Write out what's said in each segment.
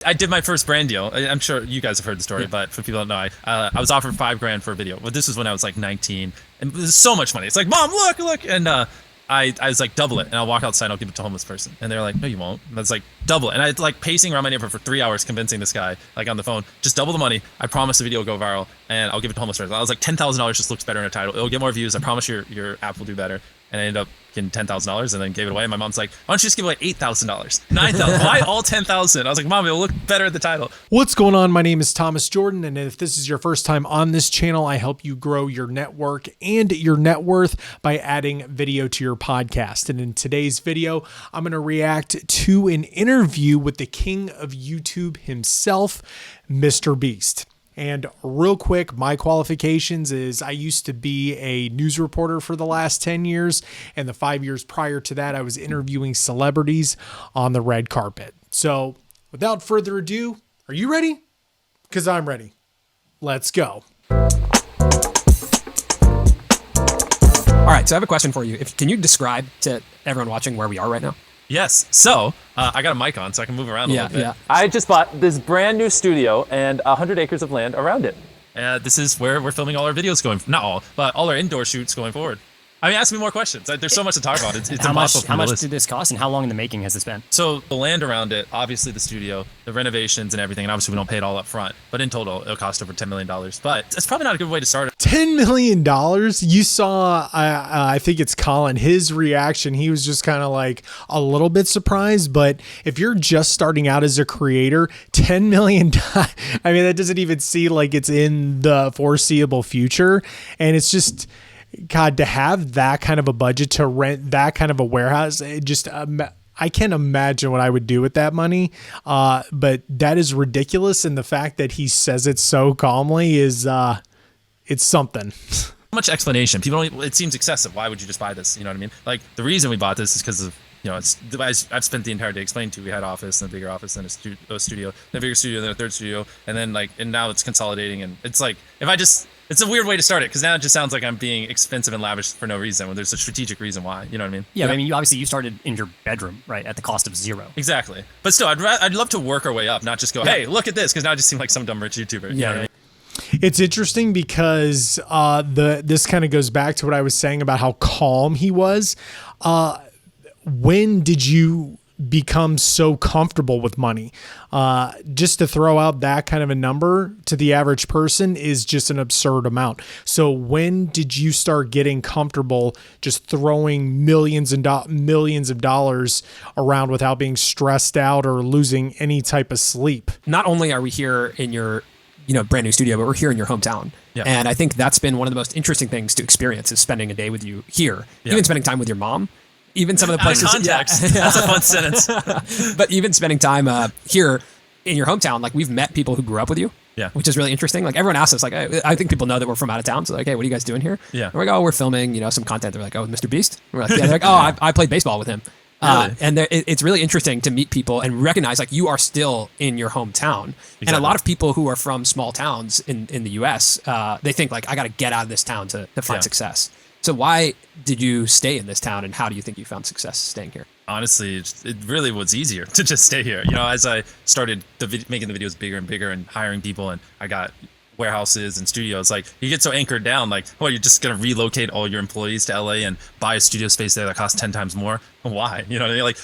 I did my first brand deal. I'm sure you guys have heard the story, but for people who don't know, I was offered $5,000 for a video. But this was when I was like 19, and it was so much money. It's like, Mom, look, and I was like, double it, and I'll walk outside and I'll give it to a homeless person. And they're like, no, you won't. And I was like, double it. And I like pacing around my neighborhood for 3 hours convincing this guy, like on the phone, just double the money. I promise the video will go viral and I'll give it to a homeless person. I was like, $10,000 just looks better in a title. It'll get more views. I promise your app will do better. And I ended up getting $10,000 and then gave it away. And my mom's like, why don't you just give away $8,000, $9,000? Why all $10,000? I was like, Mom, it'll look better at the title. What's going on? My name is Thomas Jordan, and if this is your first time on this channel, I help you grow your network and your net worth by adding video to your podcast. And in today's video, I'm going to react to an interview with the king of YouTube himself, MrBeast. And real quick, my qualifications is I used to be a news reporter for the last 10 years. And the 5 years prior to that, I was interviewing celebrities on the red carpet. So without further ado, are you ready? Because I'm ready. Let's go. All right, so I have a question for you. Can you describe to everyone watching where we are right now? Yes. So I got a mic on so I can move around a little bit. Yeah. I just bought this brand new studio and 100 acres of land around it. This is where we're filming all our videos going, not all, but all our indoor shoots going forward. I mean, ask me more questions. There's so much to talk about. It's impossible. How much did this cost, and how long in the making has this been? So the land around it, obviously the studio, the renovations and everything, and obviously we don't pay it all up front, but in total it'll cost over $10 million. But it's probably not a good way to start it. $10 million? You saw, I think it's Colin, his reaction. He was just kind of like a little bit surprised, but if you're just starting out as a creator, $10 million, I mean, that doesn't even seem like it's in the foreseeable future. And it's just, God, to have that kind of a budget to rent that kind of a warehouse, it just, I can't imagine what I would do with that money. But that is ridiculous. And the fact that he says it so calmly is, it's something. Much explanation. People don't, it seems excessive. Why would you just buy this? You know what I mean? Like the reason we bought this is because of, you know, I've spent the entire day explaining to you. We had office and a bigger office and a studio, then a bigger studio, then a third studio. And then and now it's consolidating. And it's like, it's a weird way to start it because now it just sounds like I'm being expensive and lavish for no reason when there's a strategic reason why. You know what I mean? Yeah, I mean, you started in your bedroom, right, at the cost of zero. Exactly. But still, I'd love to work our way up, not just go, hey, look at this, because now I just seem like some dumb rich YouTuber. You know what I mean? It's interesting because this kind of goes back to what I was saying about how calm he was. When did you become so comfortable with money? Just to throw out that kind of a number to the average person is just an absurd amount. So when did you start getting comfortable just throwing millions of dollars around without being stressed out or losing any type of sleep? Not only are we here in your brand new studio, but we're here in your hometown. Yeah. And I think that's been one of the most interesting things to experience is spending a day with you here, even spending time with your mom. Even some of the places. Context. That's a fun sentence. But even spending time here in your hometown, like we've met people who grew up with you, which is really interesting. Like everyone asks us, like I think people know that we're from out of town. So like, hey, what are you guys doing here? Yeah. And we're like, oh, we're filming, some content. They're like, oh, MrBeast. And we're like, yeah. They're like, oh, I played baseball with him. Really? And it's really interesting to meet people and recognize like you are still in your hometown. Exactly. And a lot of people who are from small towns in the U.S., they think like I got to get out of this town to find success. So why did you stay in this town, and how do you think you found success staying here? Honestly, it really was easier to just stay here. As I started making the videos bigger and bigger and hiring people, and I got warehouses and studios, like you get so anchored down, like, well, you're just gonna relocate all your employees to LA and buy a studio space there that costs 10 times more. Why? You know what I mean? Like,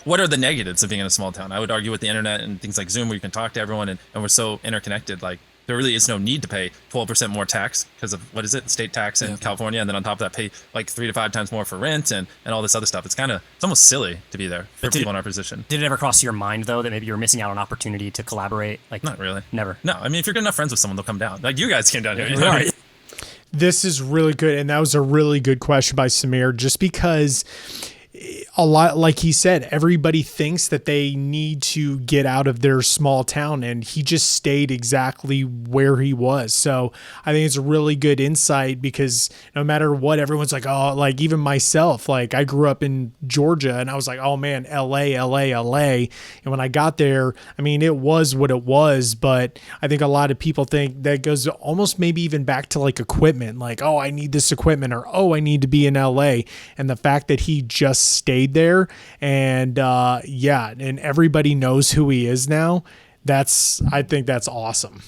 what are the negatives of being in a small town? I would argue with the internet and things like Zoom, where you can talk to everyone, and we're so interconnected. Like, there really is no need to pay 12% more tax because of, what is it, state tax in California, and then on top of that pay like 3 to 5 times more for rent and all this other stuff. It's almost silly to be there for people in our position. Did it ever cross your mind though that maybe you were missing out on an opportunity to collaborate? Like, not really. Never. No, I mean, if you're good enough friends with someone, they'll come down. Like you guys came down here. You know? Right. This is really good, and that was a really good question by Samir, just because a lot, like he said, everybody thinks that they need to get out of their small town, and he just stayed exactly where he was. So I think it's a really good insight, because no matter what, everyone's like, oh, like even myself, like I grew up in Georgia and I was like, oh man, LA. And when I got there, I mean, it was what it was, but I think a lot of people think that goes almost maybe even back to like equipment, like, oh, I need this equipment, or, oh, I need to be in LA. And the fact that he just stayed there, and and everybody knows who he is now, I think that's awesome.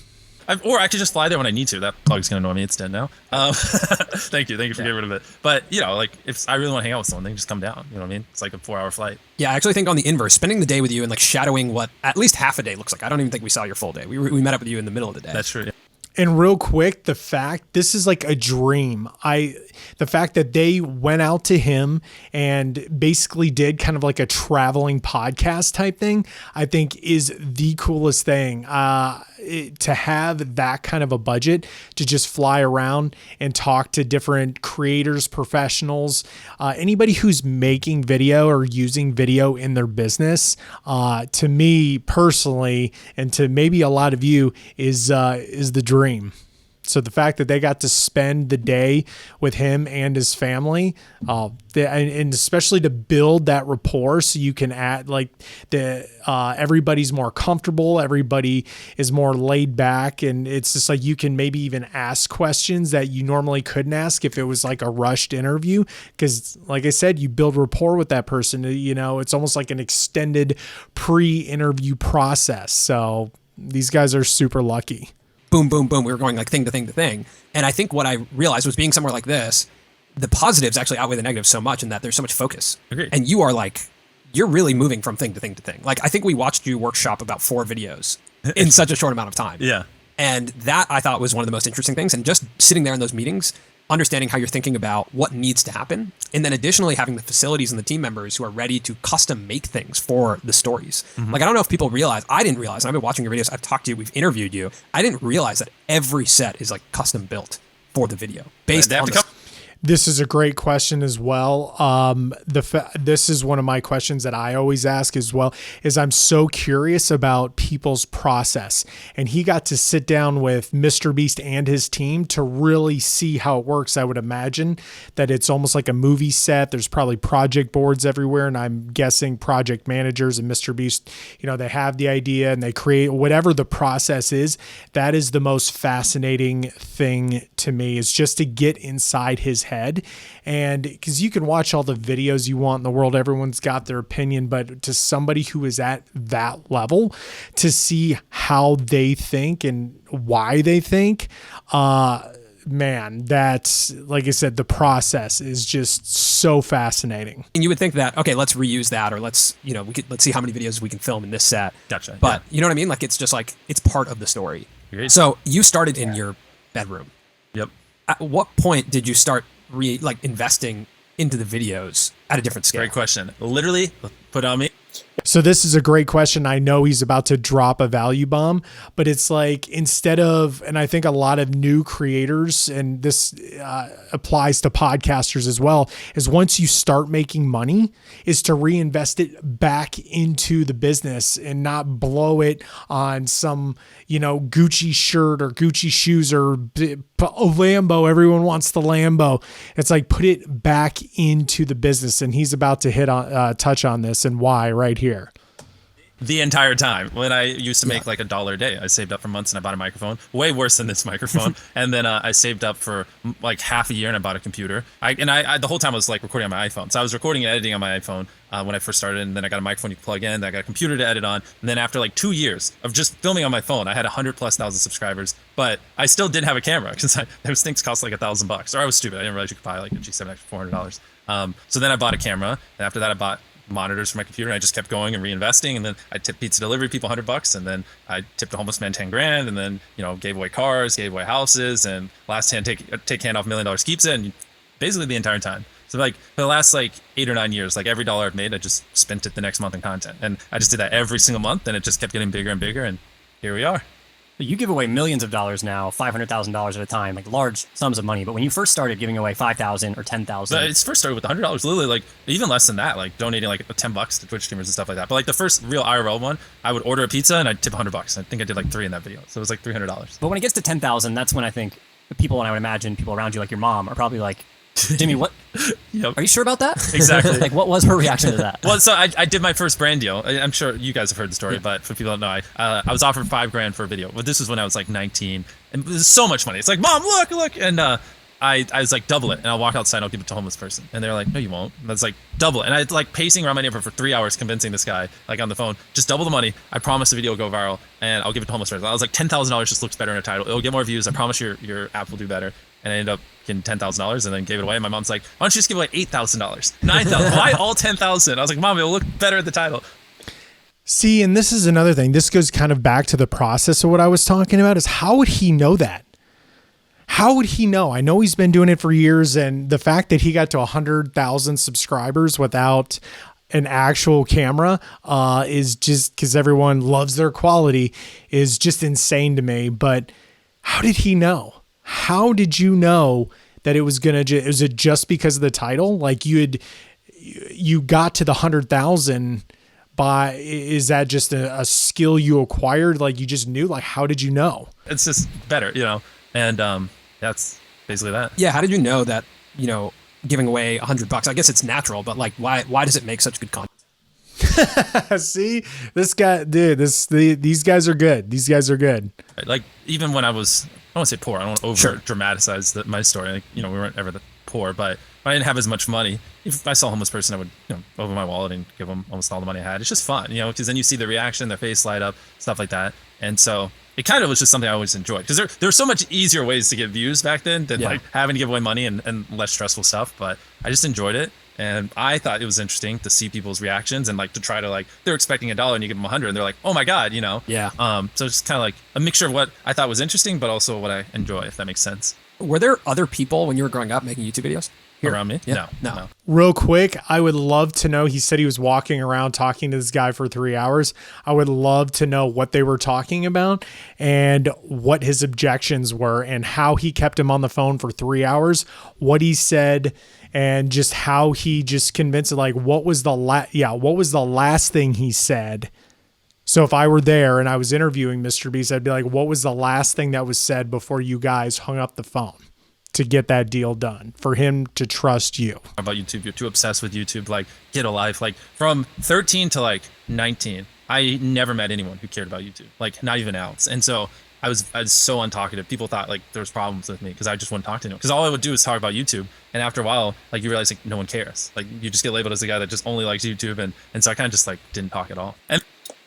Or I could just fly there when I need to. That plug's gonna annoy me. It's dead now. Thank you for getting rid of it. But like if I really want to hang out with someone, they can just come down. You know what I mean? It's like a 4-hour flight. Yeah, I actually think on the inverse, spending the day with you and like shadowing what at least half a day looks like. I don't even think we saw your full day. We met up with you in the middle of the day. That's true. Yeah. And real quick, this is like a dream. The fact that they went out to him and basically did kind of like a traveling podcast type thing, I think is the coolest thing. To have that kind of a budget to just fly around and talk to different creators, professionals, anybody who's making video or using video in their business, to me personally, and to maybe a lot of you, is the dream. So the fact that they got to spend the day with him and his family, and especially to build that rapport, so you can add like everybody's more comfortable, everybody is more laid back, and it's just like you can maybe even ask questions that you normally couldn't ask if it was like a rushed interview. Because like I said, you build rapport with that person. You know, it's almost like an extended pre-interview process. So these guys are super lucky. Boom, boom, boom. We were going like thing to thing to thing. And I think what I realized was being somewhere like this, the positives actually outweigh the negatives so much in that there's so much focus. Agreed. And you are like, you're really moving from thing to thing to thing. Like, I think we watched you workshop about 4 videos in such a short amount of time. Yeah. And that I thought was one of the most interesting things. And just sitting there in those meetings, understanding how you're thinking about what needs to happen. And then additionally, having the facilities and the team members who are ready to custom make things for the stories. Mm-hmm. Like, I don't know if people realize, I didn't realize, and I've been watching your videos, I've talked to you, we've interviewed you. I didn't realize that every set is like custom built for the video based on This is a great question as well. This is one of my questions that I always ask as well, is I'm so curious about people's process. And he got to sit down with MrBeast and his team to really see how it works. I would imagine that it's almost like a movie set. There's probably project boards everywhere. And I'm guessing project managers and MrBeast, you know, they have the idea and they create whatever the process is. That is the most fascinating thing to me, is just to get inside his head. And because you can watch all the videos you want in the world, everyone's got their opinion, but to somebody who is at that level, to see how they think and why they think, man, that's, like I said, the process is just so fascinating. And you would think that, okay, let's reuse that, or let's see how many videos we can film in this set. Gotcha. But you know what I mean? Like, it's just like, it's part of the story. Great. So you started in your bedroom. Yep. At what point did you start investing into the videos at a different scale? Great question. Literally, put on me. So this is a great question. I know he's about to drop a value bomb, but it's like, instead of, and I think a lot of new creators, and this applies to podcasters as well, is once you start making money, is to reinvest it back into the business and not blow it on some, Gucci shirt or Gucci shoes or a Lambo. Everyone wants the Lambo. It's like, put it back into the business. And he's about to touch on this and why right here. The entire time. When I used to make like $1 a day, I saved up for months and I bought a microphone, way worse than this microphone. And then I saved up for like half a year and I bought a computer. I the whole time I was like recording on my iPhone. So I was recording and editing on my iPhone when I first started, and then I got a microphone you could plug in. Then I got a computer to edit on. And then after like 2 years of just filming on my phone, I had 100,000+ subscribers, but I still didn't have a camera because those things cost like $1,000. Or I was stupid. I didn't realize you could buy like a G7 X for $400. So then I bought a camera, and after that I bought monitors for my computer, and I just kept going and reinvesting. And then I tipped pizza delivery people $100, and then I tipped a homeless man $10,000, and then gave away cars, gave away houses, and last hand take hand off $1 million keeps it, and basically the entire time. So like for the last like 8 or 9 years, like every dollar I've made, I just spent it the next month in content, and I just did that every single month, and it just kept getting bigger and bigger, and here we are. You give away millions of dollars now, $500,000 at a time, like large sums of money. But when you first started giving away $5,000 or $10,000, it's first started with $100, literally like even less than that, like donating like $10 to Twitch streamers and stuff like that. But like the first real IRL one, I would order a pizza and I'd tip $100. I think I did like 3 in that video, so it was like $300. But when it gets to 10,000, that's when I think the people, and I would imagine people around you, like your mom, are probably like, Jimmy, what? Yep. Are you sure about that? Exactly. Like, what was her reaction to that? Well, so I did my first brand deal. I'm sure you guys have heard the story, but for people who don't know, I was offered $5,000 for a video. But this was when I was like 19, and it was so much money. It's like, Mom, look, and I was like, double it, and I'll walk outside and I'll give it to a homeless person. And they're like, no, you won't. And I was like, double it. And I like pacing around my neighborhood for 3 hours convincing this guy, like on the phone, just double the money. I promise the video will go viral and I'll give it to a homeless person. I was like, $10,000 just looks better in a title. It'll get more views. I promise your app will do better. And I ended up getting $10,000 and then gave it away. And my mom's like, why don't you just give away $8,000, $9,000? Why all 10,000? I was like, Mom, it'll look better at the title. See, and this is another thing. This goes kind of back to the process of what I was talking about is how would he know that? How would he know? I know he's been doing it for years, and the fact that he got to 100,000 subscribers without an actual camera is just because everyone loves their quality is just insane to me. But how did he know? How did you know that it was gonna? Was it just because of the title? Like you got to the 100,000 by? Is that just a skill you acquired? Like you just knew? Like how did you know? It's just better, and that's basically that. Yeah. How did you know that, giving away $100? I guess it's natural, but like, why does it make such good content? See, this guy, dude, these guys are good. These guys are good. Like even when I want to say poor. I don't want to over dramatize my story. Like, we weren't ever that poor, but I didn't have as much money. If I saw a homeless person, I would, open my wallet and give them almost all the money I had. It's just fun, because then you see the reaction, their face light up, stuff like that. And so it kind of was just something I always enjoyed because there were so much easier ways to get views back then than like having to give away money and less stressful stuff. But I just enjoyed it. And I thought it was interesting to see people's reactions and like to try to they're expecting $1 and you give them 100 and they're like, oh my God, Yeah. So it's kind of like a mixture of what I thought was interesting, but also what I enjoy, if that makes sense. Were there other people when you were growing up making YouTube videos? Around me? Yeah. No. Real quick, I would love to know. He said he was walking around talking to this guy for 3 hours. I would love to know what they were talking about and what his objections were and how he kept him on the phone for 3 hours, what he said, and just how he just convinced it. Like, what was the last thing he said? So if I were there and I was interviewing MrBeast, I'd be like, what was the last thing that was said before you guys hung up the phone to get that deal done for him to trust you? About YouTube, you're too obsessed with YouTube. Like, get a life. Like from 13 to 19, I never met anyone who cared about YouTube. Like not even Alex. And so I was so untalkative. People thought there was problems with me because I just wouldn't talk to anyone. Because all I would do is talk about YouTube. And after a while, you realize no one cares. Like you just get labeled as the guy that just only likes YouTube. And so I kind of just didn't talk at all. And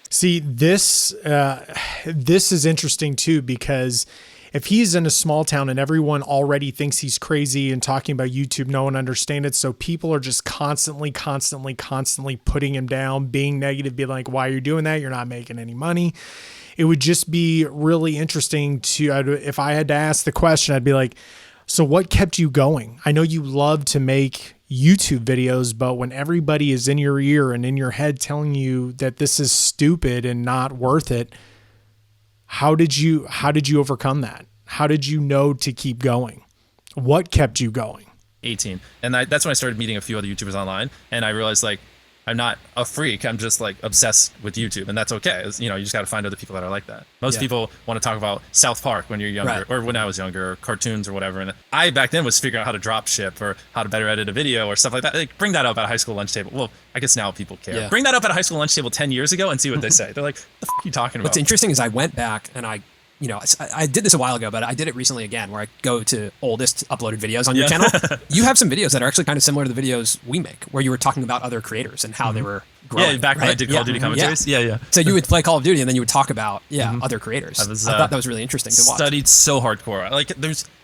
see, this is interesting too, because if he's in a small town and everyone already thinks he's crazy and talking about YouTube, no one understands it. So people are just constantly putting him down, being negative, being like, why are you doing that? You're not making any money. It would just be really interesting if I had to ask the question, I'd be like, so what kept you going? I know you love to make YouTube videos, but when everybody is in your ear and in your head telling you that this is stupid and not worth it, how did you overcome that? How did you know to keep going? What kept you going? 18. And that's when I started meeting a few other YouTubers online. And I realized I'm not a freak. I'm just obsessed with YouTube, and that's okay. You just got to find other people that are like that. Most people want to talk about South Park when you're younger, or when I was younger, or cartoons or whatever. And I back then was figuring out how to drop ship or how to better edit a video or stuff like that. Bring that up at a high school lunch table. Well, I guess now people care. Yeah. Bring that up at a high school lunch table 10 years ago and see what they say. They're like, "What the f are you talking about?" What's interesting is I went back and I did this a while ago, but I did it recently again, where I go to oldest uploaded videos on your channel. You have some videos that are actually kind of similar to the videos we make, where you were talking about other creators and how they were growing. Yeah, back when I did Call of Duty commentaries. Yeah. So you would play Call of Duty and then you would talk about other creators. I thought that was really interesting to watch. Studied so hardcore. I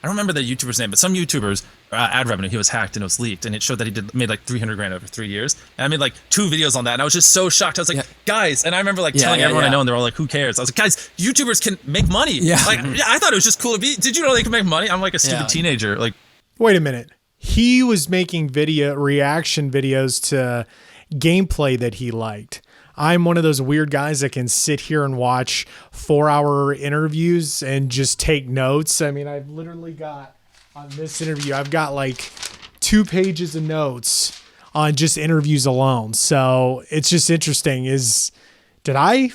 don't remember the YouTuber's name, but some YouTubers ad revenue, he was hacked and it was leaked, and it showed that he made $300,000 over 3 years. And I made 2 videos on that, and I was just so shocked. I was like, guys, and I remember telling everyone I know, and they're all like, who cares? I was like, guys, YouTubers can make money. Yeah. I thought it was just cool to be. Did you know they can make money? I'm like a stupid teenager. Wait a minute. He was making reaction videos to gameplay that he liked. I'm one of those weird guys that can sit here and watch 4-hour interviews and just take notes. I mean, I've literally got on this interview, I've got 2 pages of notes on just interviews alone. So it's just interesting. Did I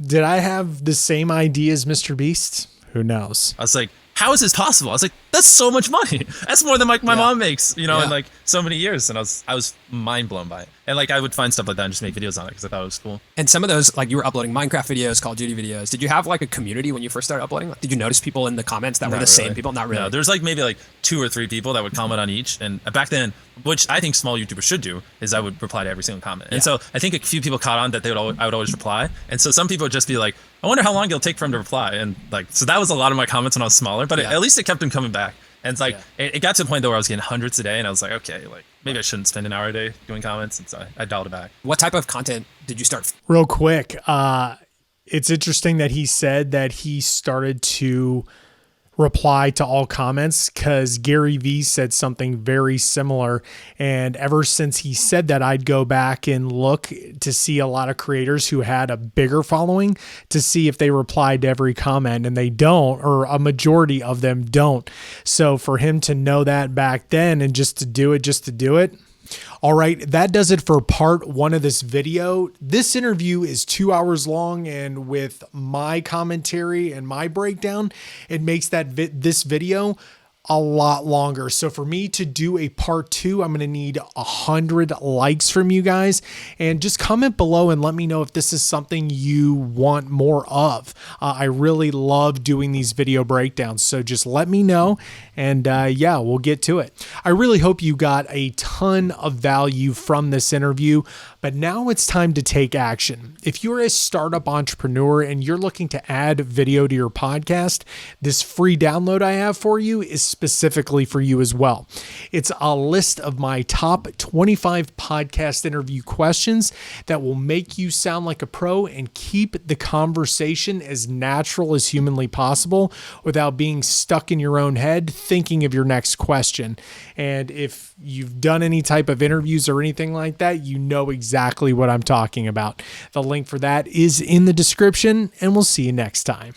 have the same idea as MrBeast? Who knows? I was like, how is this possible? I was like, that's so much money. That's more than my mom makes, in so many years. And I was mind blown by it. And like I would find stuff like that and just make videos on it because I thought it was cool. And some of those, like you were uploading Minecraft videos, Call of Duty videos. Did you have like a community when you first started uploading? Like, did you notice people in the comments that were the same people? Not really. No, there's like maybe like 2 or 3 people that would comment on each. And back then, which I think small YouTubers should do, is I would reply to every single comment. And so I think a few people caught on that I would always reply. And so some people would just be like, I wonder how long it'll take for him to reply. And like, so that was a lot of my comments when I was smaller, but at least it kept him coming back. And it's like, it got to the point though where I was getting hundreds a day and I was like, okay, like maybe I shouldn't spend an hour a day doing comments. And so I dialed it back. What type of content did you start? Real quick, it's interesting that he said that he started to reply to all comments because Gary Vee said something very similar. And ever since he said that, I'd go back and look to see a lot of creators who had a bigger following to see if they replied to every comment, and they don't, or a majority of them don't. So for him to know that back then and just to do it. All right, that does it for part 1 of this video. This interview is 2 hours long, and with my commentary and my breakdown, it makes this video a lot longer. So for me to do a part 2, I'm going to need 100 likes from you guys, and just comment below and let me know if this is something you want more of. I really love doing these video breakdowns. So just let me know, and yeah, we'll get to it. I really hope you got a ton of value from this interview, but now it's time to take action. If you're a startup entrepreneur and you're looking to add video to your podcast, this free download I have for you is specifically for you as well. It's a list of my top 25 podcast interview questions that will make you sound like a pro and keep the conversation as natural as humanly possible without being stuck in your own head thinking of your next question. And if you've done any type of interviews or anything like that, you know exactly what I'm talking about. The link for that is in the description, and we'll see you next time.